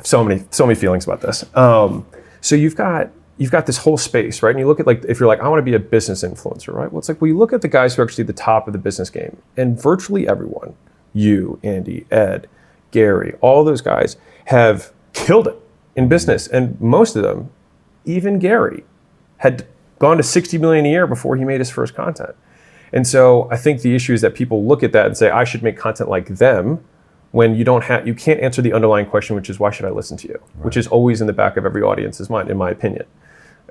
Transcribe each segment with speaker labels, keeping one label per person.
Speaker 1: so many feelings about this. So you've got this whole space, right? And you look at like, if you're like, I want to be a business influencer, right? Well, it's like, well, you look at the guys who are actually at the top of the business game, and virtually everyone, you, Andy, Ed, Gary, all those guys have killed it in business. And most of them, even Gary, had gone to 60 million a year before he made his first content. And so I think the issue is that people look at that and say, I should make content like them, when you can't answer the underlying question, which is, why should I listen to you? Right. Which is always in the back of every audience's mind, in my opinion.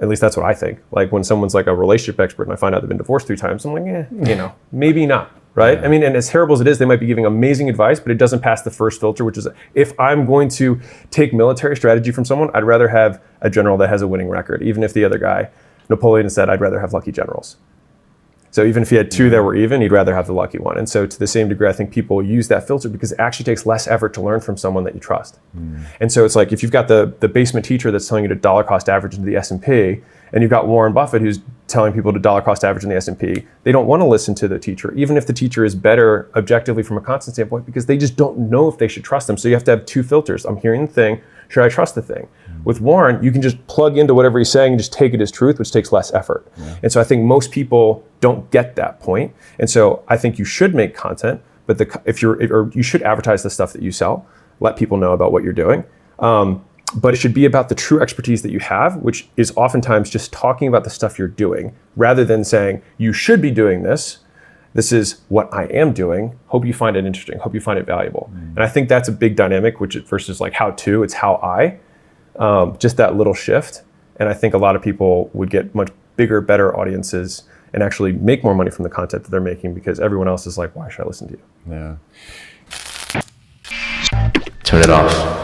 Speaker 1: At least that's what I think. Like when someone's like a relationship expert and I find out they've been divorced 3 times, I'm like, maybe not, right? Yeah. I mean, and as terrible as it is, they might be giving amazing advice, but it doesn't pass the first filter, which is, if I'm going to take military strategy from someone, I'd rather have a general that has a winning record, even if the other guy, Napoleon, said, I'd rather have lucky generals. So even if he had 2 that were even, he'd rather have the lucky one. And so to the same degree, I think people use that filter because it actually takes less effort to learn from someone that you trust. And so it's like, if you've got the basement teacher that's telling you to dollar cost average into the S&P, and you've got Warren Buffett who's telling people to dollar cost average in the S&P, they don't want to listen to the teacher, even if the teacher is better objectively from a constant standpoint, because they just don't know if they should trust them. So you have to have 2 filters. I'm hearing the thing, should I trust the thing? With Warren, you can just plug into whatever he's saying and just take it as truth, which takes less effort. Yeah. And so I think most people don't get that point. And so I think you should make content, but you should advertise the stuff that you sell, let people know about what you're doing. But it should be about the true expertise that you have, which is oftentimes just talking about the stuff you're doing, rather than saying, you should be doing this. This is what I am doing. Hope you find it interesting. Hope you find it valuable. And I think that's a big dynamic, which versus like how to, it's how I. Just that little shift. And I think a lot of people would get much bigger, better audiences and actually make more money from the content that they're making, because everyone else is like, why should I listen to you?
Speaker 2: Yeah. Turn it off.